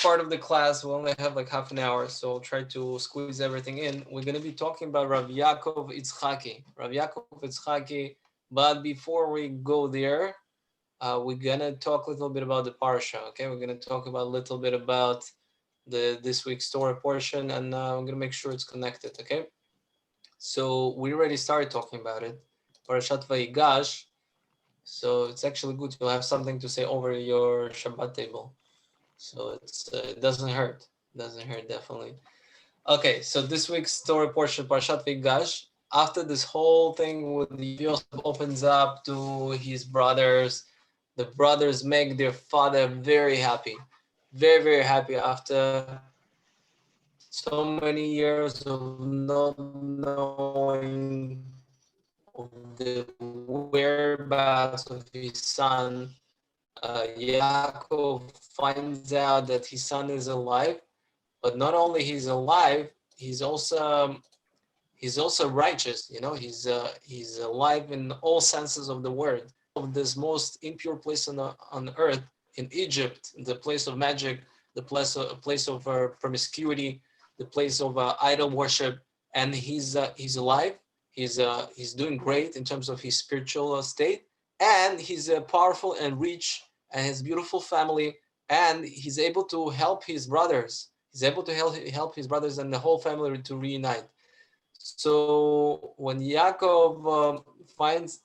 part of the class, we only have like half an hour, so I'll try to squeeze everything in. We're going to be talking about Rav Yaakov Itzhaki. Rav Yaakov Itzhaki. But before we go there, we're going to talk a little bit about the parsha. Okay, we're going to talk about a little bit about this week's Torah portion, and I'm going to make sure it's connected. Okay, so we already started talking about it. Parashat Vayigash. So it's actually good. You'll have something to say over your Shabbat table. So it doesn't hurt. It doesn't hurt, definitely. Okay, so this week's Torah portion, Parashat Vayigash, after this whole thing with Yosef opens up to his brothers, the brothers make their father very happy. Very, very happy after so many years of not knowing of the whereabouts of his son. Yaakov finds out that his son is alive, but not only he's alive, he's also righteous. You know, he's alive in all senses of the word. Of this most impure place on earth, in Egypt, the place of magic, the place of promiscuity, the place of idol worship, and he's alive. He's doing great in terms of his spiritual state, and he's powerful and rich, and has beautiful family, and he's able to help his brothers. He's able to help his brothers and the whole family to reunite. So when Yaakov finds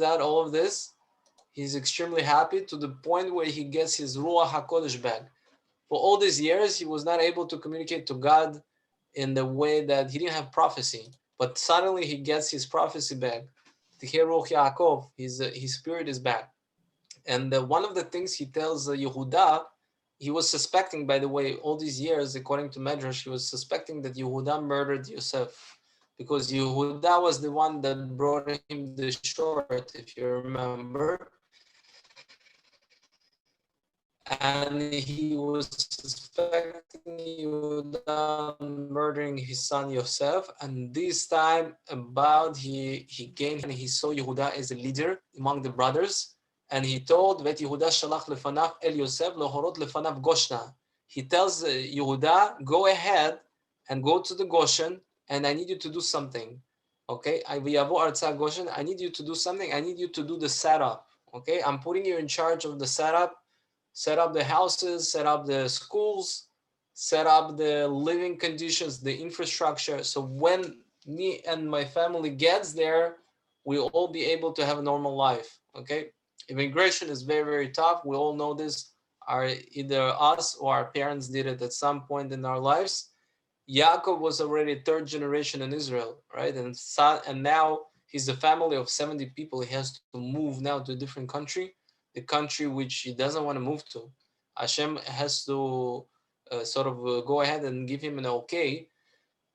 out all of this, he's extremely happy to the point where he gets his Ruach HaKodesh back. For all these years, he was not able to communicate to God in the way that he didn't have prophecy. But suddenly he gets his prophecy back. The Ruach Yaakov, his spirit is back. And one of the things he tells Yehuda, he was suspecting, by the way, all these years, according to Medrash, he was suspecting that Yehuda murdered Yosef, because Yehuda was the one that brought him the short, if you remember. And he was suspecting Yehuda murdering his son Yosef. And this time about he saw Yehuda as a leader among the brothers. And he told Vet Yehuda shalach lefanav el Yosef lohorot lefanav Goshna. He tells Yehuda, go ahead and go to the Goshen, and I need you to do something. Okay, I need you to do something. I need you to do the setup. Okay, I'm putting you in charge of the setup. Set up the houses, set up the schools, set up the living conditions, the infrastructure. So when me and my family gets there, we'll all be able to have a normal life. Okay. Immigration is very, very tough. We all know this. Either us or our parents did it at some point in our lives. Yaakov was already third generation in Israel, right? And now he's a family of 70 people. He has to move now to a different country, the country which he doesn't want to move to. Hashem has to go ahead and give him an okay.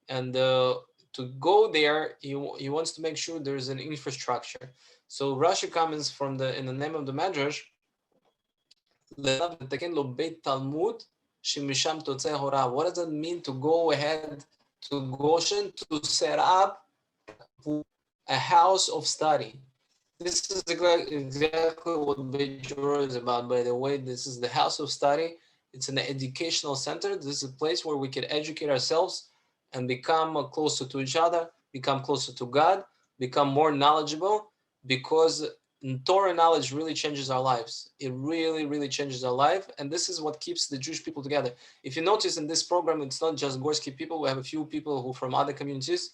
And to go there, he wants to make sure there's an infrastructure. So Rashi comments in the name of the Medrash, Beit Talmud. What does it mean to go ahead to Goshen to set up a house of study? This is exactly what Beit Juhuro is about, by the way. This is the house of study. It's an educational center. This is a place where we can educate ourselves and become closer to each other, become closer to God, become more knowledgeable, because Torah knowledge really changes our lives. It really, really changes our life. And this is what keeps the Jewish people together. If you notice in this program, it's not just Gorski people. We have a few people who from other communities.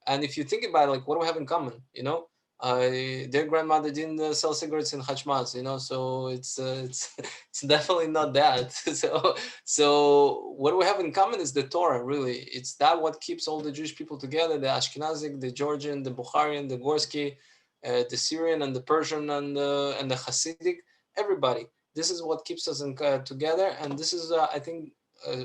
And if you think about it, like, what do we have in common? You know, their grandmother didn't sell cigarettes in Hachmaz, you know, so it's definitely not that. So what we have in common is the Torah, really. It's that what keeps all the Jewish people together, the Ashkenazic, the Georgian, the Bukharian, the Gorski, the Syrian and the Persian and the Hasidic, everybody. This is what keeps us together. And this is, I think,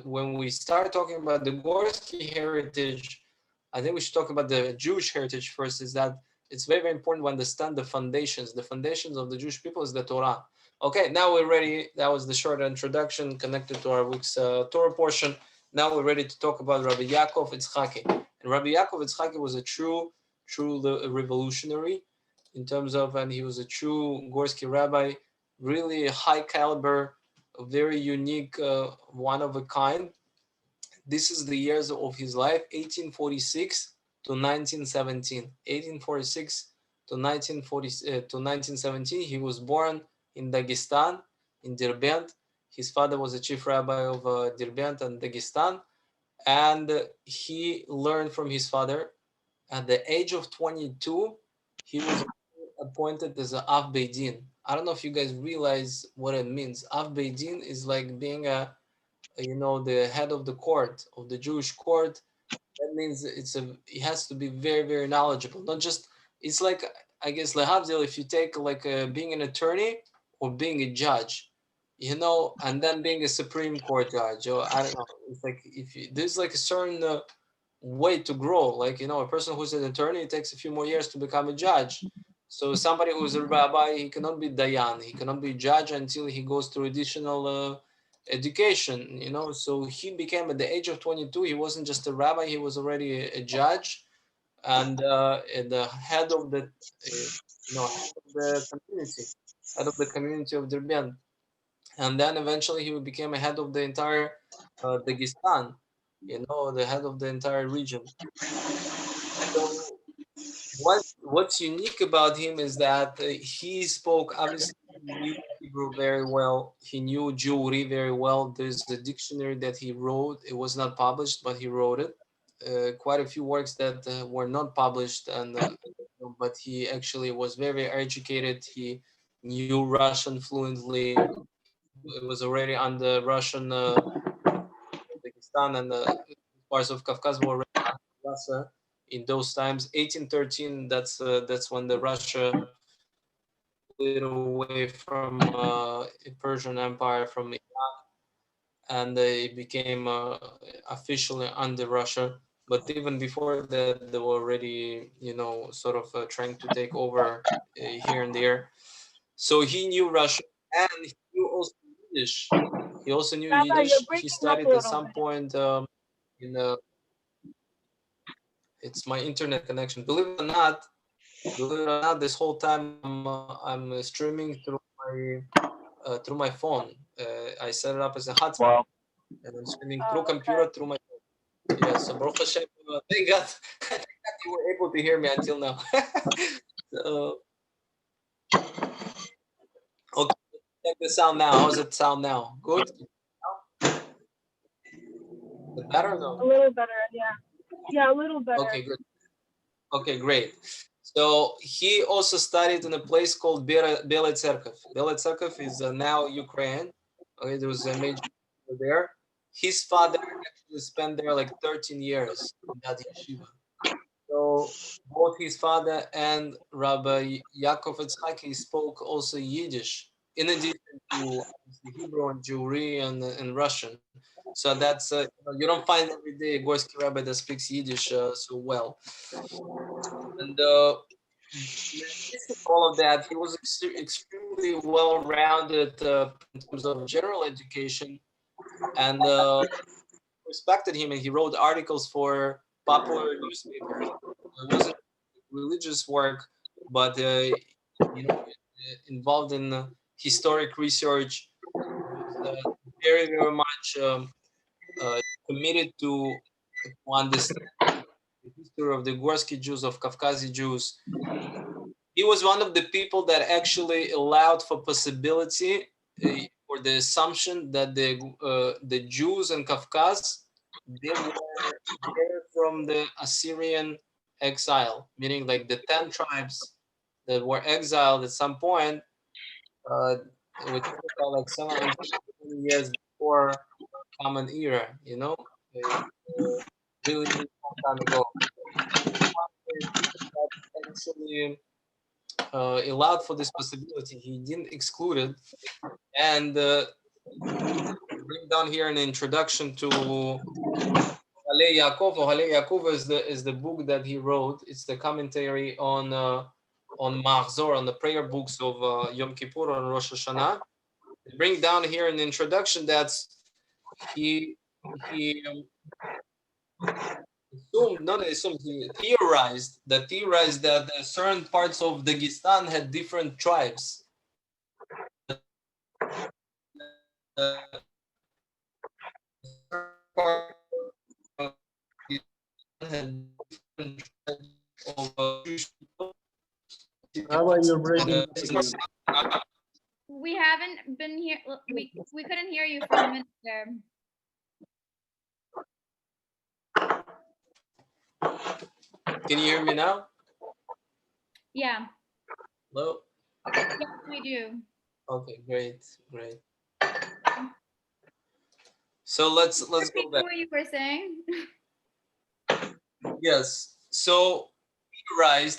when we start talking about the Gorski heritage, I think we should talk about the Jewish heritage first, is that it's very, very important to understand the foundations. The foundations of the Jewish people is the Torah. Okay, now we're ready. That was the short introduction connected to our week's Torah portion. Now we're ready to talk about Rabbi Yaakov Itzhaki. And Rabbi Yaakov Itzhaki was a true revolutionary in terms of, and he was a true Gorski rabbi, really high caliber, a very unique, one of a kind. This is the years of his life, 1846 to 1917. 1846 to 1940 to 1917. He was born in Dagestan, in Derbent. His father was a chief rabbi of Derbent and Dagestan, and he learned from his father. At the age of 22, he was appointed as an Av Beidin. I don't know if you guys realize what it means. Av Beidin is like being the head of the court, of the Jewish court. That means it has to be very, very knowledgeable. Not just, it's like, I guess, lehavdil, if you take like being an attorney or being a judge, and then being a Supreme Court judge, or I don't know. It's like there's like a certain way to grow. Like, a person who's an attorney, it takes a few more years to become a judge. So somebody who's a rabbi, he cannot be dayan, he cannot be judge until he goes through additional education. So he became, at the age of 22, he wasn't just a rabbi, he was already a judge, and the head of the head of the community of Derbent. And then eventually he became a head of the entire Dagestan, the head of the entire region. So what's unique about him is that he spoke, obviously, he knew Hebrew very well. He knew Juhuri very well. There's a dictionary that he wrote. It was not published, but he wrote it. Quite a few works that were not published, but he actually was very educated. He knew Russian fluently. It was already on the Russian Uzbekistan, and parts of Kafkaz were already under Russia in those times. 1813, that's when the Russia split away from Persian Empire, from Iran, and it became officially under Russia. But even before that, they were already, sort of trying to take over here and there. So he knew Russian, and he knew also Yiddish. He also knew Rabbi, you're Yiddish. He breaking up a studied at little some bit. point in it's my internet connection. Believe it or not, this whole time I'm streaming through my phone. I set it up as a hotspot, Wow. and I'm streaming through Oh, computer okay. through my phone. Yeah, so Baruch Hashem, thank God, thank God you were able to hear me until now. So, okay, check the sound now. How's it sound now? Good? Is it better or no? A little better, yeah. Yeah, a little better. Okay, good. Okay, great. So he also studied in a place called Belay Tserkov. Belay Tserkov is now Ukraine. Okay, there was a major there. His father actually spent there like 13 years in that yeshiva. So both his father and Rabbi Yaakov Itzhaki spoke also Yiddish, in addition to Hebrew and Jewry and Russian. So that's you don't find every day a Gorski rabbi that speaks Yiddish so well. And in addition to all of that, he was extremely well-rounded in terms of general education, and respected him, and he wrote articles for popular newspapers. It wasn't religious work, but involved in historic research. He was very, very much committed to understand the history of the Gorsky Jews, of Kafkazi Jews. He was one of the people that actually allowed for possibility or the assumption that the Jews in Kafkaz, they were there from the Assyrian exile, meaning like the 10 tribes that were exiled at some point, which was about like 700 years before Common Era, really, really long time ago. That actually allowed for this possibility. He didn't exclude it. And bring down here an introduction to Rav Yaakov. Rav Yaakov is the book that he wrote. It's the commentary on Mahzor, on the prayer books of Yom Kippur and Rosh Hashanah. They bring down here an introduction that he assumed, not assumed, he theorized that certain parts of Dagestan had different tribes. part of had different of Jewish people. Rabbi, you're breaking up again. We haven't been here. We couldn't hear you for a minute there. Can you hear me now? Yeah. Hello? Yes, we do. Okay, great. So let's Repeat go back. what you were saying. Yes. So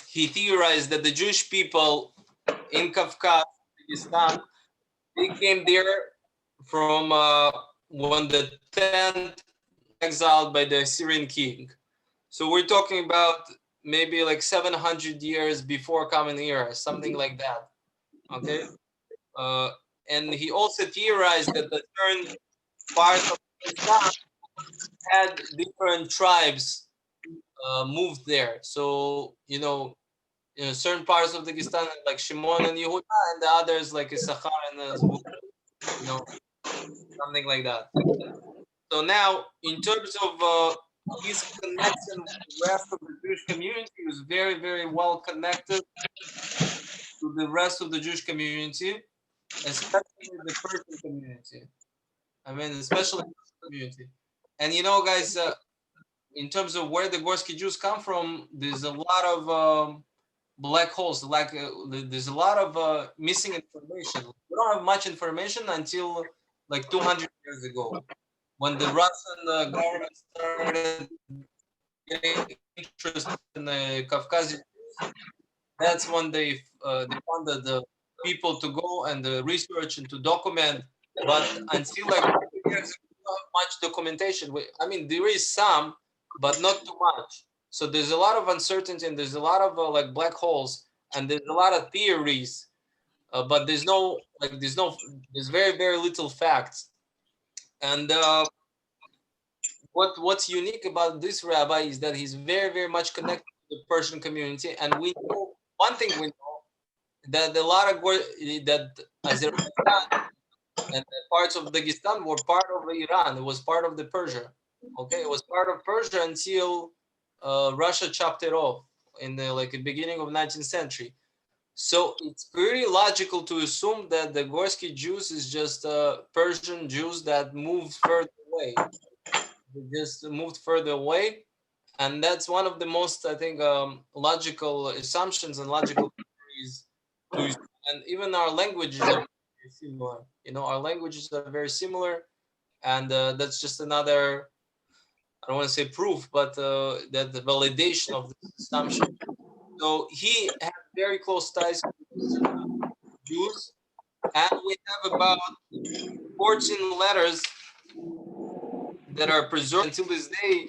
he theorized that the Jewish people in Kafka, Pakistan, they came there from when the 10th exiled by the Syrian king. So we're talking about maybe like 700 years before Common Era, something like that. Okay. And he also theorized that the certain parts of Pakistan had different tribes moved there. So certain parts of Dagestan like Shimon and Yehuda, and the others like Issachar and something like that. So now, in terms of his connection with the rest of the Jewish community, he was very, very well connected to the rest of the Jewish community, especially the Persian community. I mean, especially the Persian community. And guys, in terms of where the Gorsky Jews come from, there's a lot of black holes. Like there's a lot of missing information. We don't have much information until like 200 years ago, when the Russian government started getting interested in the Caucasian Jews. That's when they funded the people to go and research and to document. But until like 2 years ago, not much documentation. I mean, there is some, but not too much. So there's a lot of uncertainty, and there's a lot of like black holes, and there's a lot of theories, but there's very, very little facts. And what's unique about this rabbi is that he's very, very much connected to the Persian community, and we know one thing: we know that a lot of that Azerbaijan and parts of Dagestan were part of Iran. It was part of the Persia. Okay, it was part of Persia until Russia chopped it off in the beginning of 19th century. So it's pretty logical to assume that the Gorsky Jews is just Persian Jews that moved further away. They just moved further away, and that's one of the most, I think, logical assumptions and logical theories. And even our languages are very similar. Our languages are very similar, and that's just another, I don't want to say proof, but that the validation of this assumption. So he had very close ties with Jews, and we have about 14 letters that are preserved until this day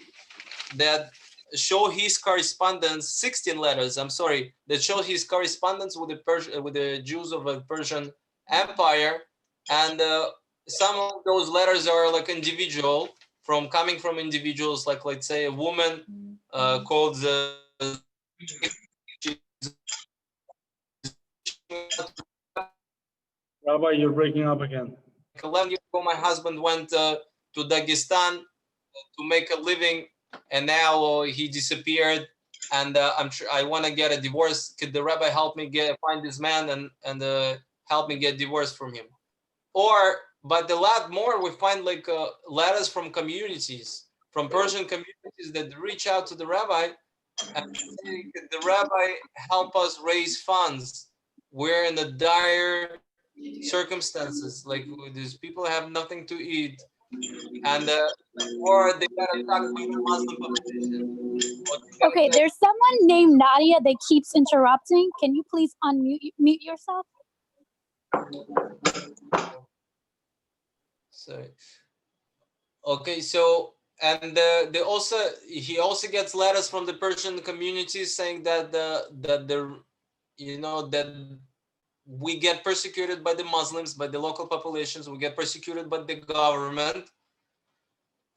that show his correspondence. 16 letters, I'm sorry, that show his correspondence with the Jews of the Persian Empire, and some of those letters are like individual, coming from individuals, like let's say a woman called Rabbi, you're breaking up again. 11 years ago, my husband went to Dagestan to make a living, and now he disappeared. And I want to get a divorce. Could the rabbi help me find this man and help me get divorced from him? But a lot more, we find like letters from communities, from Persian communities that reach out to the rabbi and say, could the rabbi help us raise funds? We're in a dire circumstances, like these people have nothing to eat, and or they got attacked by the Muslim population. Okay, there's someone named Nadia that keeps interrupting. Can you please mute yourself? Sorry. Okay, so and he also gets letters from the Persian community saying that that we get persecuted by the Muslims, by the local populations, we get persecuted by the government,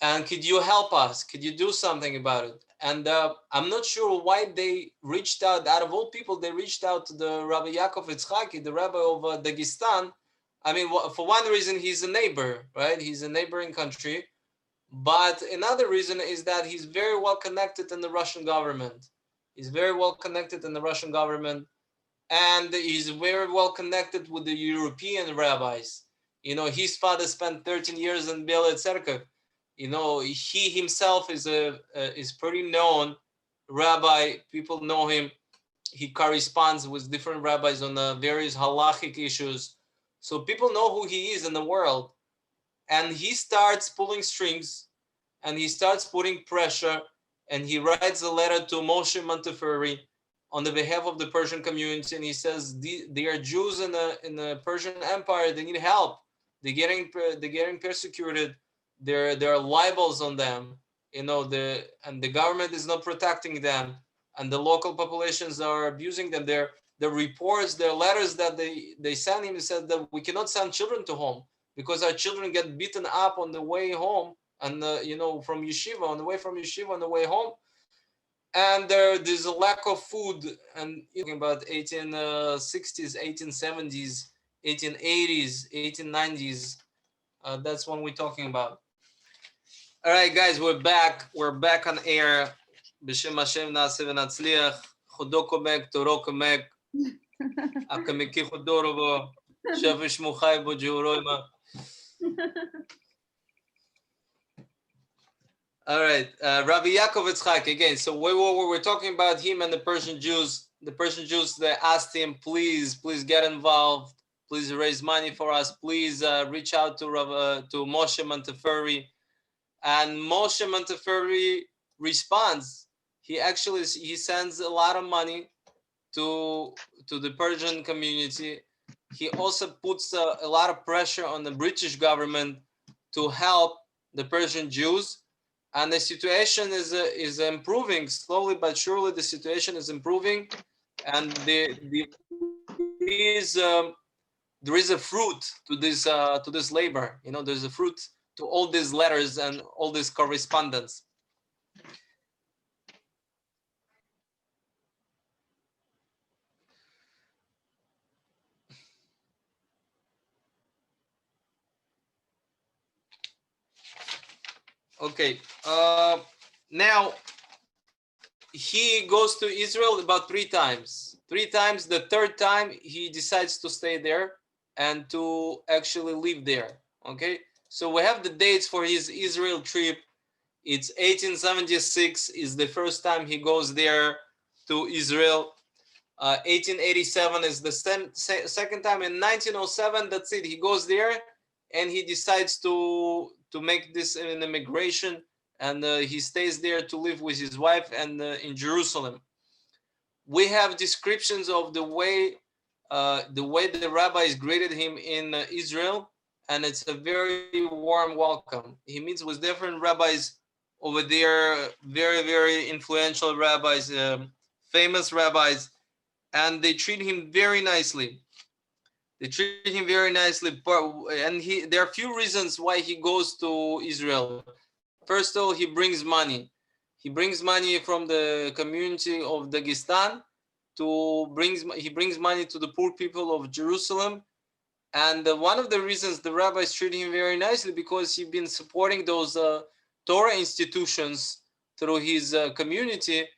and could you help us? Could you do something about it? And I'm not sure why they reached out of all people, they reached out to the Rav Yaakov Itzhaki, the rabbi of Dagestan. I mean, for one reason, he's a neighbor, right? He's a neighboring country. But another reason is that he's very well connected in the Russian government. He's very well connected in the Russian government, and he's very well connected with the European rabbis. You know, his father spent 13 years in Beit Cerkev. You know, he himself is pretty known rabbi. People know him. He corresponds with different rabbis on various halachic issues. So people know who he is in the world. And he starts pulling strings, and he starts putting pressure, and he writes a letter to Moshe Montefiore on the behalf of the Persian community, and he says they are Jews in the Persian Empire. They need help. They're getting persecuted. There are libels on them. You know, the government is not protecting them, and the local populations are abusing them. The reports, their letters that they send him said that we cannot send children to home because our children get beaten up on the way home, and you know, from yeshiva, on the way from yeshiva, on the way home. And there's a lack of food. And you're talking about 1860s, 1870s, 1880s, 1890s. That's what we're talking about. All right, guys, we're back. We're back on air. B'shem Hashem na'aseh v'natzliach. Chodo komek, toro komek. Akameki chodoro bo. Shevish muchai bo Juhuro ima. All right, Rav Yaakov Itzhaki again. So we were talking about him and the Persian Jews. The Persian Jews, they asked him, please get involved. Please raise money for us. Please reach out to Moshe Montefiore. And Moshe Montefiore responds. He sends a lot of money to the Persian community. He also puts a lot of pressure on the British government to help the Persian Jews. And the situation is improving slowly but surely. The situation is improving, and there is a fruit to this labor. You know, there's a fruit to all these letters and all this correspondence. Okay. Now he goes to Israel about 3 times. 3 times. The third time he decides to stay there and to actually live there. Okay. So we have the dates for his Israel trip. It's 1876 is the first time he goes there to Israel. 1887 is the second time. In 1907, that's it. He goes there and he decides to make this an immigration, and he stays there to live with his wife and in Jerusalem. We have descriptions of the way the rabbis greeted him in Israel, and it's a very warm welcome. He meets with different rabbis over there, very, very influential rabbis, famous rabbis, and they treat him very nicely. They treat him very nicely, and there are a few reasons why he goes to Israel. First of all, he brings money. He brings money from the community of Dagestan. He brings money to the poor people of Jerusalem. And one of the reasons the rabbis treat him very nicely because he's been supporting those Torah institutions through his community.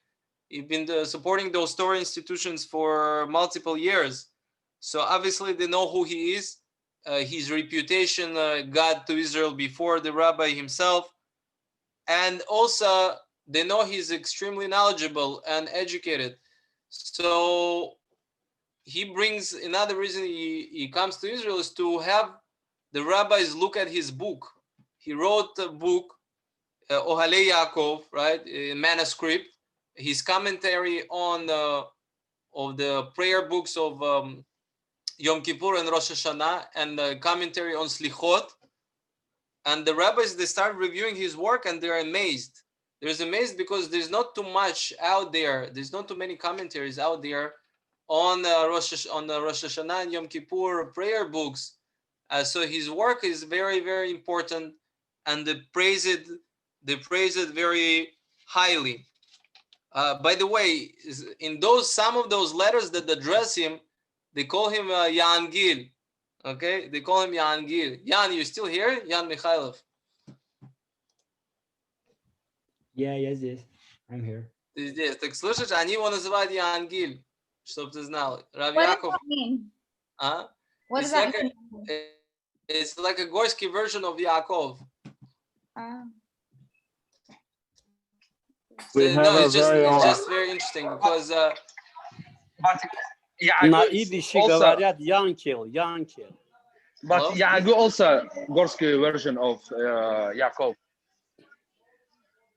He's been supporting those Torah institutions for multiple years. So obviously they know who he is. His reputation got to Israel before the rabbi himself. And also they know he's extremely knowledgeable and educated. So he brings, another reason he comes to Israel is to have the rabbis look at his book. He wrote a book, Ohalei Yaakov, right, a manuscript. His commentary on of the prayer books of Yom Kippur and Rosh Hashanah, and the commentary on Slichot. And the rabbis, they start reviewing his work and they're amazed. They're amazed because there's not too much out there. There's not too many commentaries out there on the Rosh Hashanah and Yom Kippur prayer books. So his work is very, very important, and they praise it very highly. By the way, in some of those letters that address him, they call him Yan Gil. Okay, they call him Yan Gil. Yan, you still here? Yan Mikhailov. Yes. I'm here. Здесь. Так слышишь, они его называют Ян Гиль, чтобы ты знал. Рав What does Yaakov, that mean? а? What It's does that like mean? it's like a Gorski version of Yaakov. We have No, a it's just very own. very interesting because But На Yagu идише also, говорят Янкел. but Hello? Yagu also Gorsky version of Yaakov.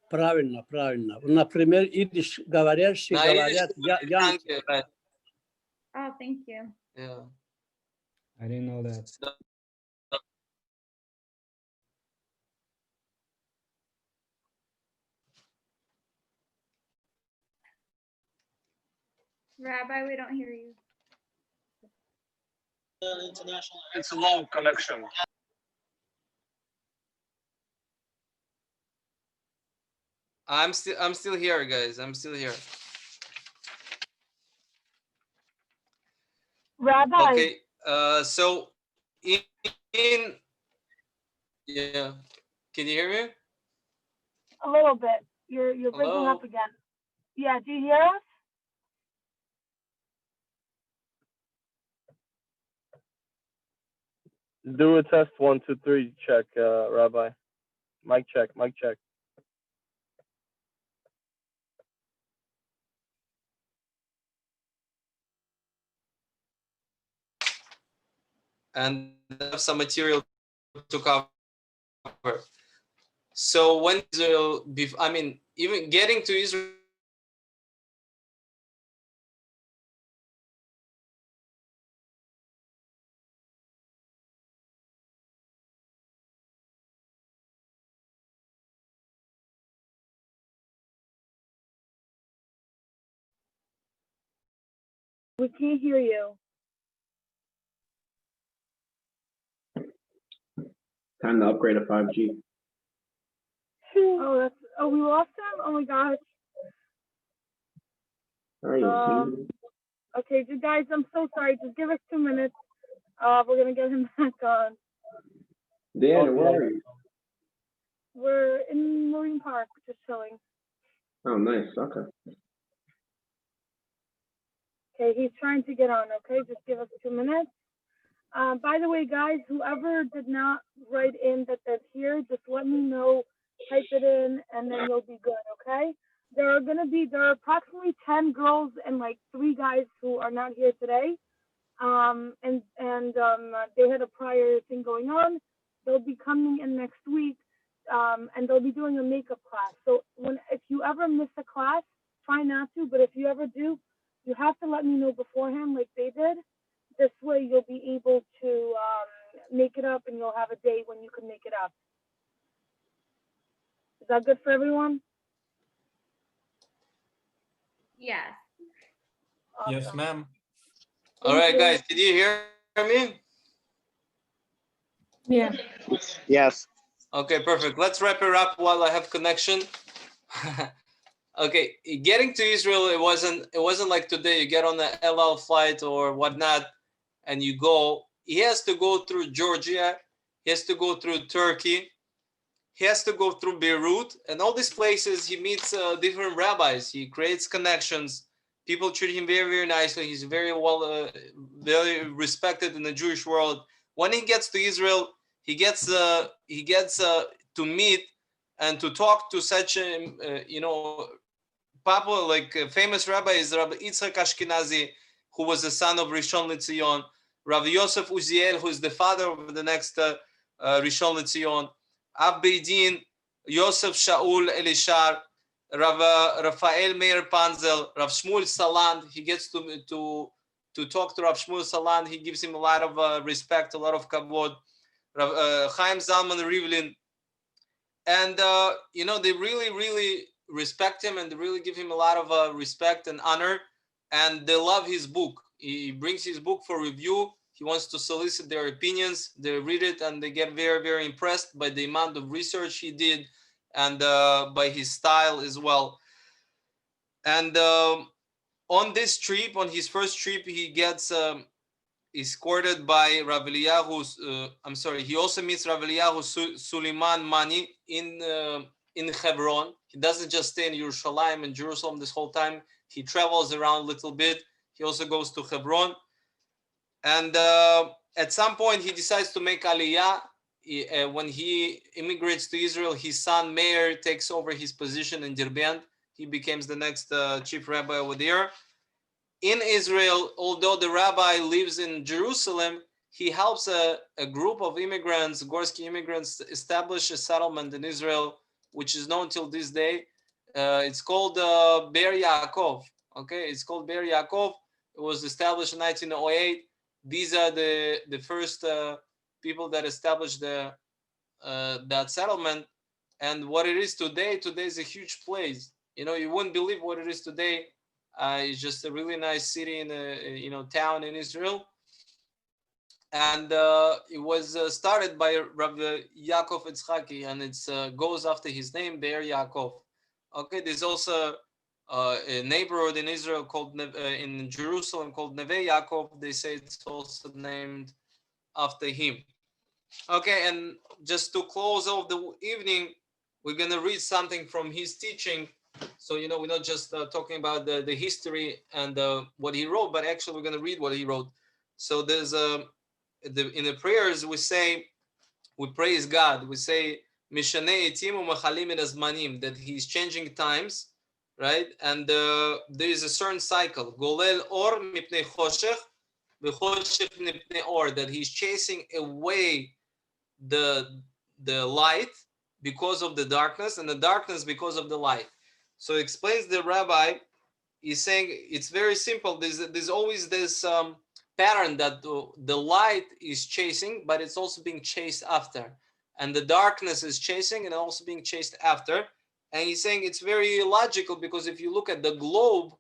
Правильно. Например, идиш говорящие на говорят идиш Янкел. right? Oh, thank you. Yeah. I didn't know that. Rabbi, we don't hear you. It's a low connection. I'm still here, guys. I'm still here. Rabbi, Okay. So in yeah. Can you hear me? a little bit. You're breaking Hello? up again. Yeah, do you hear us? Do a test 1, 2, 3 check, Rabbi. Mic check. And have some material to cover. So when Israel, I mean, even getting to Israel, We can't hear you. Time to upgrade to 5G. Oh, we lost him? Oh my gosh. Okay, guys, I'm so sorry. Just give us 2 minutes. We're gonna get him back on. Dan, where are you? We're in Marine Park, just chilling. Oh, nice. Okay. Okay, he's trying to get on. Okay, just give us 2 minutes. By the way, guys, whoever did not write in that they're here, just let me know. Type it in, and then you'll be good. Okay. There are approximately 10 girls and like 3 guys who are not here today. They had a prior thing going on. They'll be coming in next week, and they'll be doing a makeup class. So if you ever miss a class, try not to. But if you ever do, you have to let me know beforehand, like they did. This way, you'll be able to make it up, and you'll have a day when you can make it up. Is that good for everyone? Yes. Awesome. Yes, ma'am. all right, guys, did you hear me? Yeah. Yes. Okay, perfect. Let's wrap it up while I have connection. Okay, getting to Israel, it wasn't like today. You get on the El Al flight or whatnot, and you go. He has to go through Georgia. He has to go through Turkey. He has to go through Beirut, and all these places. He meets different rabbis. He creates connections. People treat him very, very nicely. He's very very respected in the Jewish world. When he gets to Israel, he gets to meet and to talk to such popular, like famous rabbi is Rav Yitzhak Ashkenazi, who was the son of Rishon LeZion. Rav Yosef Uziel, who is the father of the next Rishon LeZion. Av Beidin, Yosef Shaul Elishar, Rav Rafael Meir Panzel, Rav Shmuel Saland. He gets to talk to Rav Shmuel Saland. He gives him a lot of respect, a lot of kavod. Rav Chaim Zalman Rivlin, and they really, really respect him, and they really give him a lot of respect and honor, and they love his book. He brings his book for review. He wants to solicit their opinions. They read it, and they get very, very impressed by the amount of research he did, and by his style as well. And on this trip, on his first trip, he is courted by Rav Eliyahu. He also meets Rav Eliyahu Suleiman Mani in Hebron. He doesn't just stay in Yerushalayim and Jerusalem this whole time. He travels around a little bit. He also goes to Hebron. And at some point, he decides to make Aliyah. When he immigrates to Israel, his son Meir takes over his position in Derbent. He becomes the next chief rabbi over there. In Israel, although the rabbi lives in Jerusalem, he helps a group of immigrants, Gorsky immigrants, establish a settlement in Israel, which is known till this day. It's called Beit Yaakov. Okay, it's called Beit Yaakov. It was established in 1908. These are the first people that established that settlement. And what it is today is a huge place. You wouldn't believe what it is today. It's just a really nice city in a town in Israel, and it was started by Rav Yaakov Itzhaki, and it goes after his name, Be'er Yaakov. Okay, there's also a neighborhood in Israel called in Jerusalem called Neve Yaakov. They say it's also named after him. Okay, and just to close off the evening, we're gonna read something from his teaching. So, we're not just talking about the history and what he wrote, but actually we're going to read what he wrote. So there's in the prayers we praise God. We say, that he's changing times, right? And there is a certain cycle. Golel or mipnei choshech, v'choshech mipnei or, that he's chasing away the light because of the darkness, and the darkness because of the light. So explains the rabbi, he's saying it's very simple. There's always this pattern that the light is chasing, but it's also being chased after. And the darkness is chasing and also being chased after. And he's saying it's very logical, because if you look at the globe,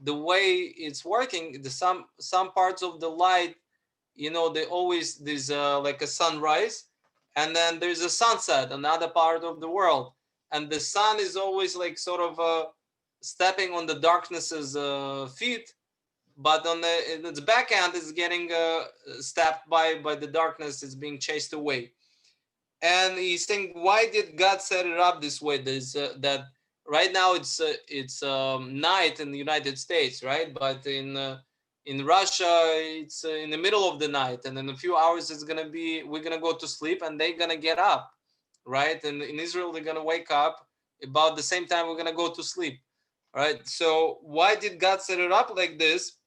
the way it's working, some parts of the light, there's like a sunrise, and then there's a sunset, another part of the world. And the sun is always like sort of stepping on the darkness's feet, but on its backhand is getting stepped by the darkness. It's being chased away. And he's saying, why did God set it up this way? That right now it's night in the United States, right? But in Russia, it's in the middle of the night, and in a few hours we're gonna go to sleep, and they're gonna get up. Right? And in Israel, they're going to wake up about the same time we're going to go to sleep. Right? So why did God set it up like this?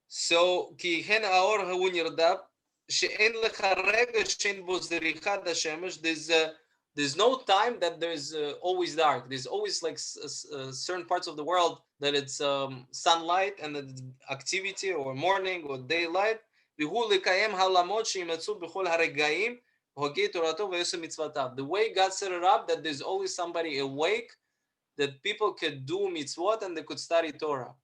So, there's no time that there's always dark. There's always like certain parts of the world that it's sunlight and it's activity, or morning or daylight. The way God set it up, that there's always somebody awake, that people could do mitzvot and they could study Torah,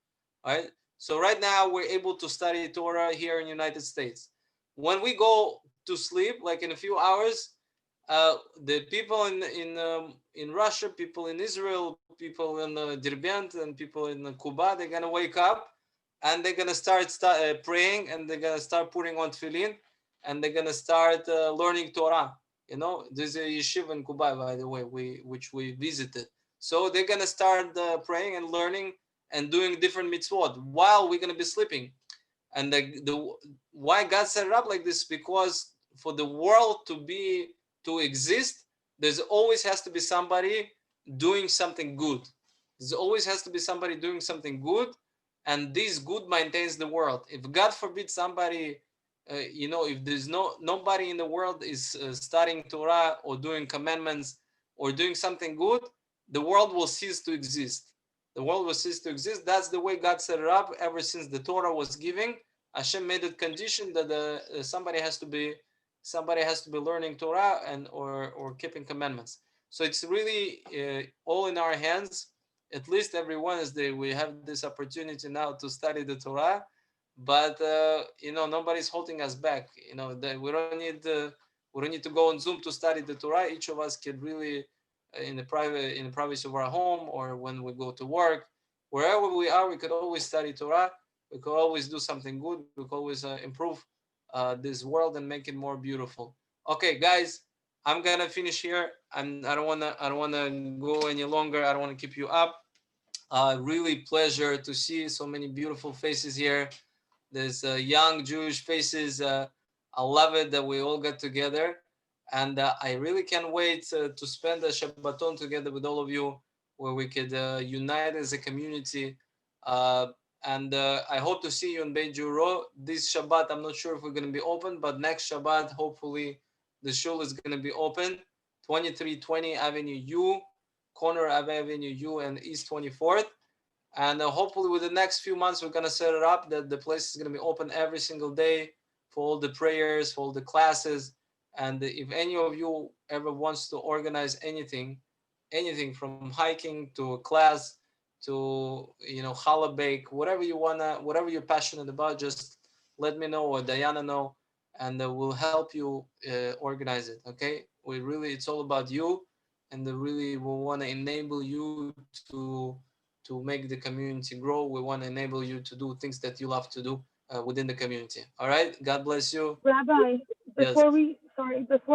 right? So right now we're able to study Torah here in the United States. When we go to sleep, like in a few hours, the people in Russia, people in Israel, people in Derbent, and people in Cuba, they're gonna wake up and they're gonna start praying, and they're gonna start putting on tefillin, and they're gonna start learning Torah. There's a yeshiva in Cuba, by the way, which we visited. So they're gonna start praying and learning and doing different mitzvot while we're gonna be sleeping. And why God set it up like this? Because for the world to exist, there's always has to be somebody doing something good. There's always has to be somebody doing something good, and this good maintains the world. If God forbid somebody, if there's nobody in the world is studying Torah or doing commandments or doing something good, the world will cease to exist. The world will cease to exist. That's the way God set it up. Ever since the Torah was given, Hashem made it condition that somebody has to be learning Torah or keeping commandments. So it's really all in our hands. At least every Wednesday we have this opportunity now to study the Torah, but nobody's holding us back. We don't need to go on Zoom to study the Torah. Each of us can really, in the privacy of our home, or when we go to work, wherever we are, we could always study Torah. We could always do something good. We could always improve this world and make it more beautiful. Okay, guys, I'm gonna finish here. I don't wanna go any longer. I don't wanna keep you up. Really pleasure to see so many beautiful faces here. There's young Jewish faces. I love it that we all got together, and I really can't wait to spend the Shabbaton together with all of you, where we could unite as a community. Uh, and I hope to see you in Beit Juhuro this Shabbat. I'm not sure if we're going to be open, but next Shabbat, hopefully, the shul is going to be open. 2320 Avenue U, corner of Avenue U and East 24th. And hopefully with the next few months, we're going to set it up that the place is going to be open every single day for all the prayers, for all the classes. And if any of you ever wants to organize anything from hiking to a class to, challah bake, whatever you wanna, whatever you're passionate about, just let me know or Diana know, and we'll help you organize it. Okay? It's all about you, and really we want to enable you to make the community grow. We want to enable you to do things that you love to do within the community. All right? God bless you. Rabbi, Yes. before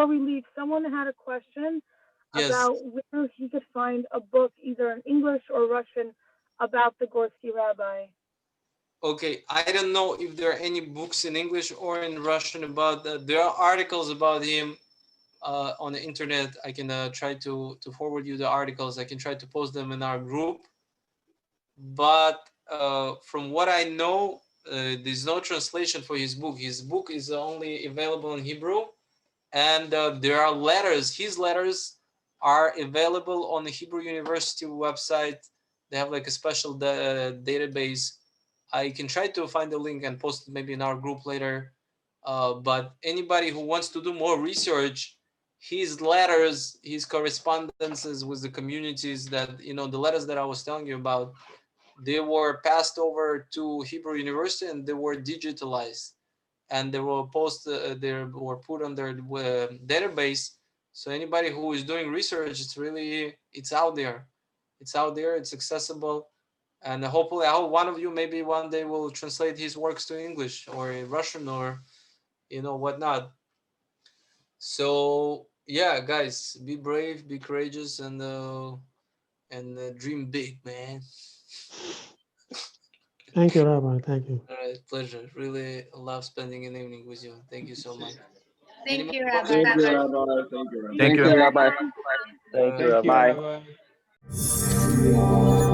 we leave, someone had a question Yes. about where he could find a book, either in English or Russian, about the Gorsky Rabbi. Okay, I don't know if there are any books in English or in Russian about that. There are articles about him on the internet. I can try to forward you the articles. I can try to post them in our group. But from what I know, there's no translation for his book. His book is only available in Hebrew, and there are letters. His letters are available on the Hebrew University website. They have like a special database. I can try to find the link and post it maybe in our group later. But anybody who wants to do more research, his letters, his correspondences with the communities that, the letters that I was telling you about, they were passed over to Hebrew University and they were digitalized, and they were put on their database. So anybody who is doing research, it's out there. It's out there, it's accessible. And hopefully, I hope one of you maybe one day will translate his works to English or Russian or, whatnot. So yeah, guys, be brave, be courageous, and dream big, man. Thank you, Rabbi. Thank you. All right, pleasure. Really love spending an evening with you. Thank you so much. Thank you, Thank Rabbi. you, Rabbi. Thank you, Rabbi. Thank you, Rabbi. All Thank you, right. Rabbi.